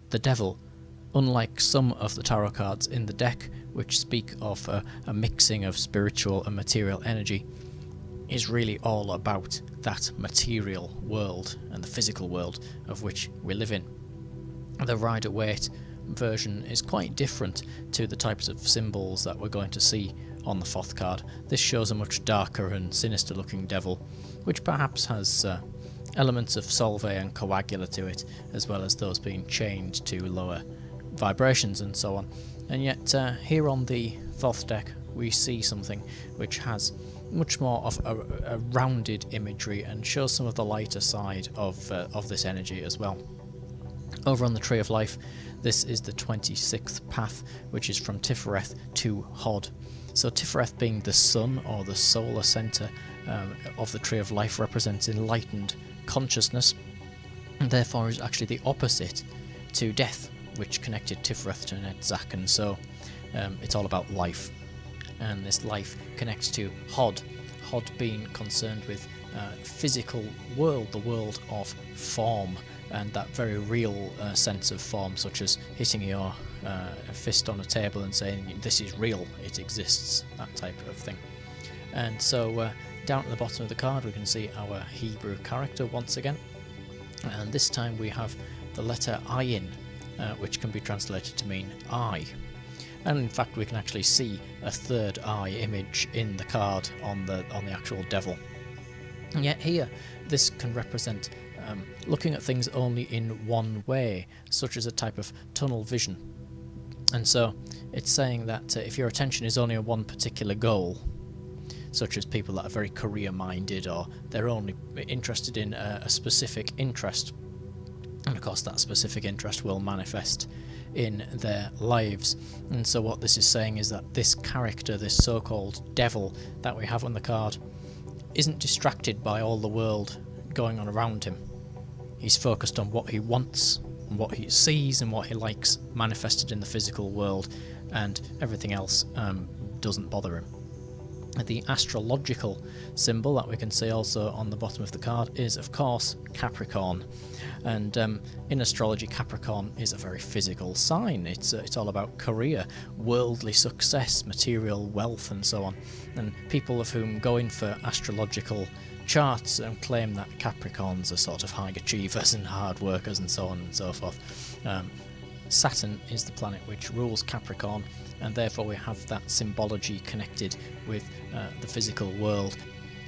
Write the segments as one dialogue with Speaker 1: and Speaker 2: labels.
Speaker 1: the devil, unlike some of the tarot cards in the deck, which speak of a mixing of spiritual and material energy, is really all about that material world and the physical world of which we live in. The Rider-Waite version is quite different to the types of symbols that we're going to see on the Thoth card. This shows a much darker and sinister looking devil, which perhaps has elements of Solve and Coagula to it, as well as those being chained to lower vibrations and so on. And yet here on the Thoth deck we see something which has much more of a rounded imagery and shows some of the lighter side of this energy as well. Over on the Tree of Life, this is the 26th path, which is from Tifereth to Hod. So Tifereth, being the sun or the solar centre of the Tree of Life, represents enlightened consciousness, and therefore is actually the opposite to death, which connected Tifereth to Netzach, and so it's all about life. And this life connects to Hod, Hod being concerned with physical world, the world of form, and that very real sense of form, such as hitting your fist on a table and saying, this is real, it exists, that type of thing. And so down at the bottom of the card we can see our Hebrew character once again, and this time we have the letter Ayin, which can be translated to mean eye. And in fact we can actually see a third eye image in the card on the actual devil. And yet here this can represent looking at things only in one way, such as a type of tunnel vision. And so it's saying that if your attention is only on one particular goal, such as people that are very career-minded, or they're only interested in a specific interest, and of course that specific interest will manifest in their lives. And so what this is saying is that this character, this so-called devil that we have on the card, isn't distracted by all the world going on around him. He's focused on what he wants, and what he sees and what he likes manifested in the physical world, and everything else doesn't bother him. The astrological symbol that we can see also on the bottom of the card is, of course, Capricorn. And in astrology, Capricorn is a very physical sign. It's all about career, worldly success, material wealth, and so on. And people of whom go in for astrological charts and claim that Capricorns are sort of high achievers and hard workers and so on and so forth. Saturn is the planet which rules Capricorn, and therefore we have that symbology connected with the physical world,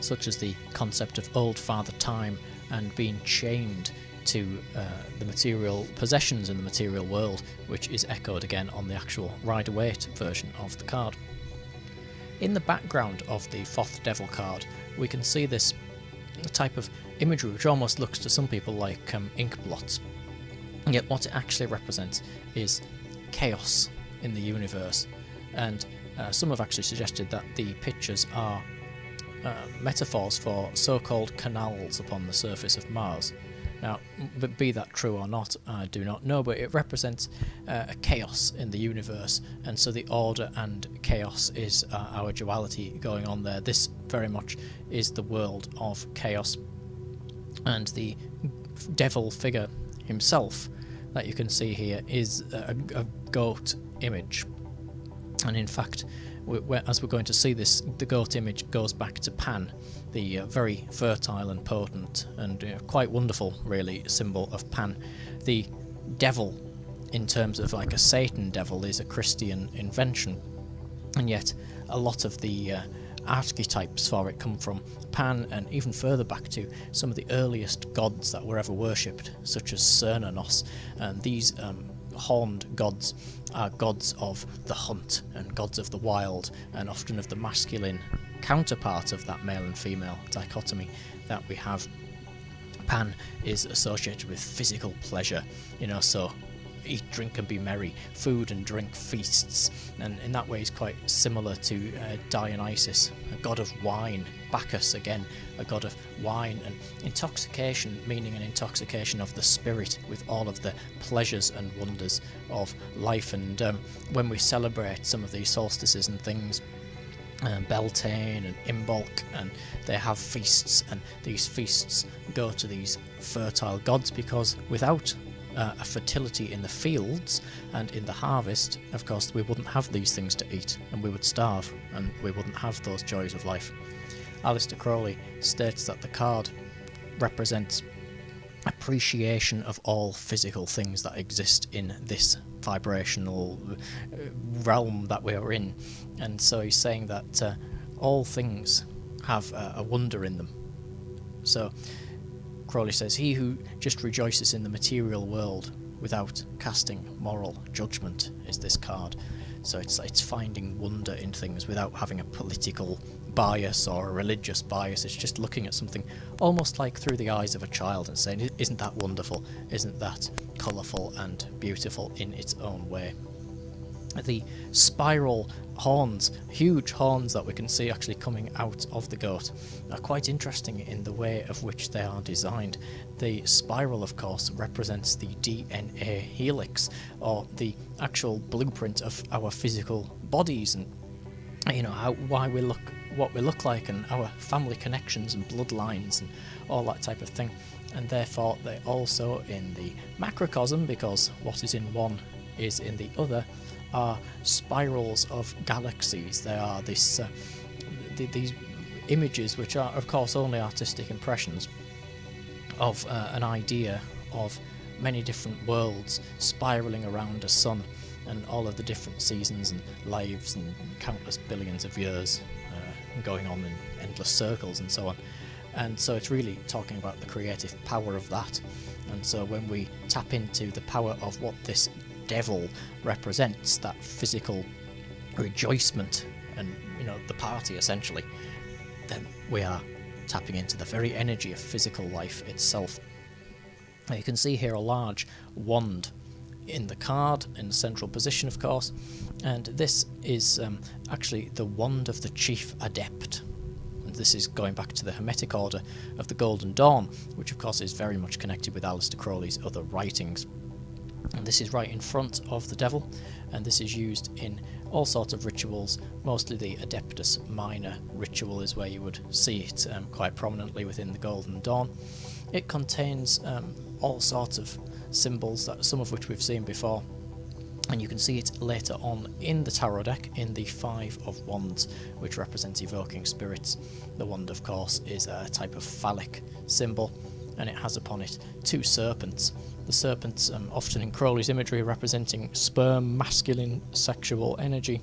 Speaker 1: such as the concept of old father time and being chained to the material possessions in the material world, which is echoed again on the actual Rider-Waite version of the card. In the background of the Thoth Devil card we can see this type of imagery which almost looks to some people like ink blots. Yet what it actually represents is chaos in the universe, and some have actually suggested that the pictures are metaphors for so-called canals upon the surface of Mars. Now, be that true or not, I do not know, but it represents a chaos in the universe, and so the order and chaos is our duality going on there. This very much is the world of chaos, and the devil figure himself that you can see here is a goat image. And in fact, as we're going to see this, the goat image goes back to Pan, the very fertile and potent and quite wonderful, really, symbol of Pan. The devil, in terms of like a Satan devil, is a Christian invention, and yet a lot of the archetypes for it come from Pan, and even further back to some of the earliest gods that were ever worshipped, such as Cernunnos. And these horned gods are gods of the hunt and gods of the wild, and often of the masculine counterpart of that male and female dichotomy that we have. Pan is associated with physical pleasure, so eat, drink and be merry, food and drink feasts, and in that way he's quite similar to Dionysus, a god of wine. Bacchus, again, a god of wine and intoxication, meaning an intoxication of the spirit with all of the pleasures and wonders of life. And when we celebrate some of these solstices and things, Beltane and Imbolc, and they have feasts, and these feasts go to these fertile gods, because without a fertility in the fields and in the harvest, of course we wouldn't have these things to eat, and we would starve, and we wouldn't have those joys of life. Aleister Crowley states that the card represents appreciation of all physical things that exist in this vibrational realm that we are in, and so he's saying that all things have a wonder in them. So Crowley says, he who just rejoices in the material world without casting moral judgment is this card. So it's finding wonder in things without having a political bias or a religious bias. It's just looking at something almost like through the eyes of a child and saying, isn't that wonderful? Isn't that colourful and beautiful in its own way? The spiral horns, huge horns that we can see actually coming out of the goat, are quite interesting in the way of which they are designed. The spiral, of course, represents the DNA helix, or the actual blueprint of our physical bodies, and why we look what we look like, and our family connections and bloodlines and all that type of thing. And therefore they also, in the macrocosm, because what is in one is in the other, are spirals of galaxies. They are these images, which are of course only artistic impressions of an idea of many different worlds spiraling around a sun, and all of the different seasons and lives and countless billions of years going on in endless circles and so on. And so it's really talking about the creative power of that. And so when we tap into the power of what this devil represents, that physical rejoicement and the party essentially, then we are tapping into the very energy of physical life itself. Now you can see here a large wand in the card in the central position, of course, and this is actually the wand of the chief adept. And this is going back to the Hermetic Order of the Golden Dawn, which of course is very much connected with Aleister Crowley's other writings. And this is right in front of the devil, and this is used in all sorts of rituals. Mostly the Adeptus Minor ritual is where you would see it quite prominently within the Golden Dawn. It contains all sorts of symbols, that some of which we've seen before, and you can see it later on in the tarot deck in the Five of Wands, which represents evoking spirits. The wand, of course, is a type of phallic symbol, and it has upon it two serpents. The serpents, often in Crowley's imagery, representing sperm, masculine sexual energy,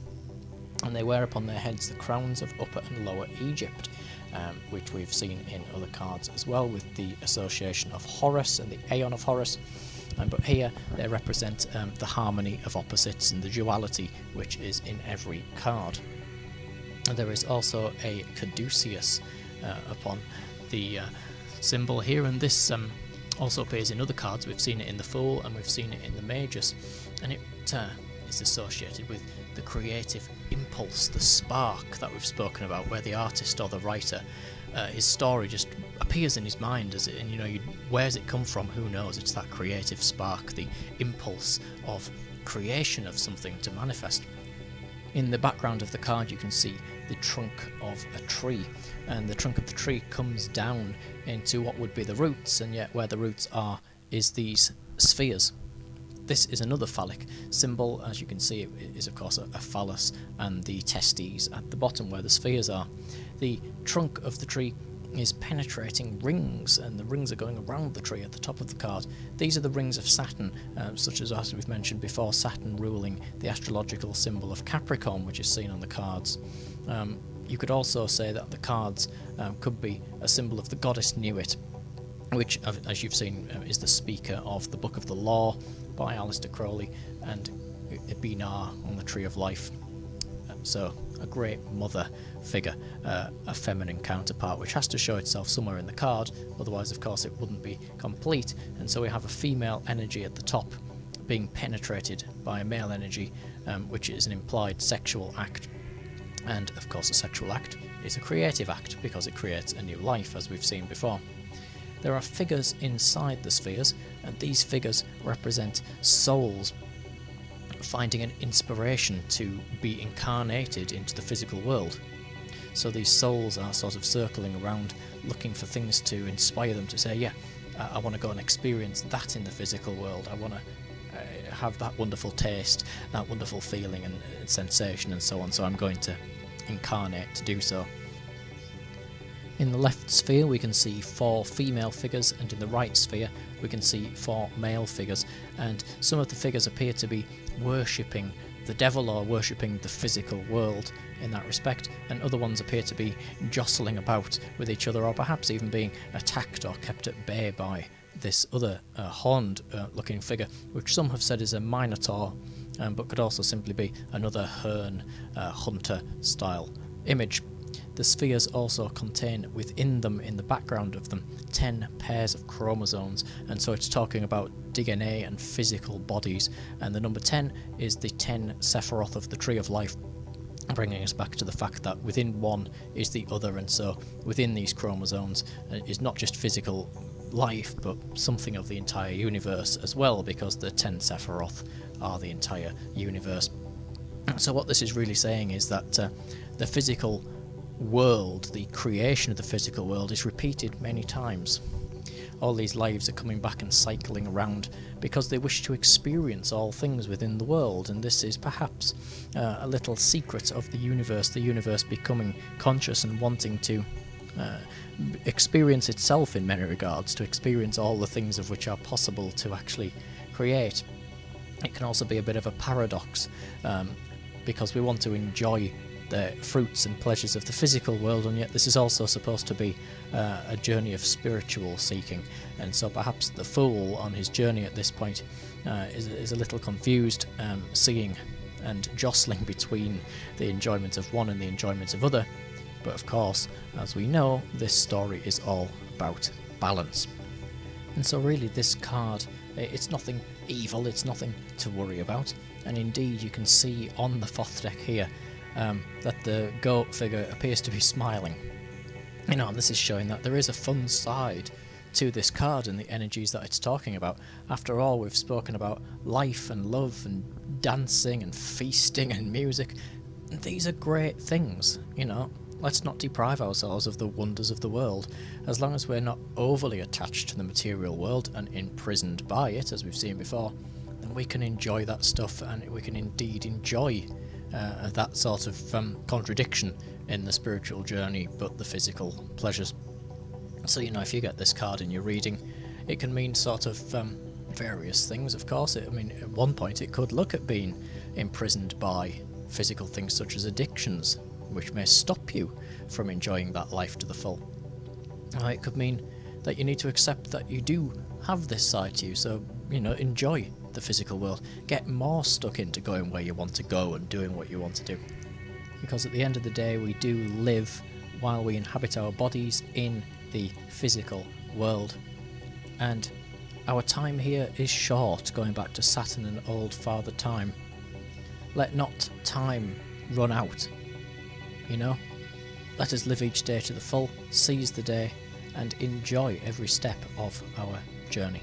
Speaker 1: and they wear upon their heads the crowns of Upper and Lower Egypt, which we've seen in other cards as well, with the association of Horus and the Aeon of Horus. But here they represent the harmony of opposites and the duality which is in every card. And there is also a caduceus upon the symbol here, and this also appears in other cards. We've seen it in the Fool and we've seen it in the Magus, and it is associated with the creative impulse, the spark that we've spoken about, where the artist or the writer, his story just appears in his mind as it, and where's it come from? Who knows? It's that creative spark, the impulse of creation of something to manifest. In the background of the card you can see the trunk of a tree, and the trunk of the tree comes down into what would be the roots, and yet where the roots are is these spheres. This is another phallic symbol. As you can see, it is of course a phallus and the testes at the bottom where the spheres are. The trunk of the tree is penetrating rings, and the rings are going around the tree at the top of the card. These are the rings of Saturn, such as we've mentioned before, Saturn ruling the astrological symbol of Capricorn, which is seen on the cards. You could also say that the cards could be a symbol of the goddess Nuit, which, as you've seen, is the speaker of the Book of the Law by Aleister Crowley, and Ibinar on the Tree of Life. So a great mother figure, a feminine counterpart, which has to show itself somewhere in the card, otherwise of course it wouldn't be complete. And so we have a female energy at the top being penetrated by a male energy, which is an implied sexual act. And of course a sexual act is a creative act because it creates a new life, as we've seen before. There are figures inside the spheres, and these figures represent souls finding an inspiration to be incarnated into the physical world. So these souls are sort of circling around, looking for things to inspire them to say, yeah, I want to go and experience that in the physical world. I want to have that wonderful taste, that wonderful feeling and sensation and so on, so I'm going to incarnate to do so. In the left sphere we can see 4 female figures, and in the right sphere we can see 4 male figures, and some of the figures appear to be worshipping the devil or worshipping the physical world in that respect, and other ones appear to be jostling about with each other, or perhaps even being attacked or kept at bay by this other horned looking figure, which some have said is a minotaur, but could also simply be another hern hunter style image. The spheres also contain within them, in the background of them, 10 pairs of chromosomes, and so it's talking about DNA and physical bodies, and the number 10 is the 10 Sephiroth of the Tree of Life, bringing us back to the fact that within one is the other, and so within these chromosomes is not just physical life, but something of the entire universe as well, because the 10 Sephiroth are the entire universe. So what this is really saying is that the physical world, the creation of the physical world, is repeated many times. All these lives are coming back and cycling around because they wish to experience all things within the world, and this is perhaps a little secret of the universe becoming conscious and wanting to experience itself in many regards, to experience all the things of which are possible to actually create. It can also be a bit of a paradox, because we want to enjoy the fruits and pleasures of the physical world, and yet this is also supposed to be a journey of spiritual seeking, and so perhaps the fool on his journey at this point is a little confused, seeing and jostling between the enjoyment of one and the enjoyment of other. But of course, as we know, this story is all about balance. And so really this card, it's nothing evil, it's nothing to worry about, and indeed you can see on the Thoth deck here that the goat figure appears to be smiling. And this is showing that there is a fun side to this card and the energies that it's talking about. After all, we've spoken about life and love and dancing and feasting and music, and these are great things, Let's not deprive ourselves of the wonders of the world. As long as we're not overly attached to the material world and imprisoned by it, as we've seen before, then we can enjoy that stuff, and we can indeed enjoy that sort of contradiction in the spiritual journey, but the physical pleasures. So, if you get this card in your reading, it can mean sort of various things, of course. At one point it could look at being imprisoned by physical things such as addictions, which may stop you from enjoying that life to the full. It could mean that you need to accept that you do have this side to you, so, enjoy the physical world. Get more stuck into going where you want to go and doing what you want to do. Because at the end of the day, we do live while we inhabit our bodies in the physical world. And our time here is short, going back to Saturn and old Father Time. Let not time run out. Let us live each day to the full, seize the day, and enjoy every step of our journey.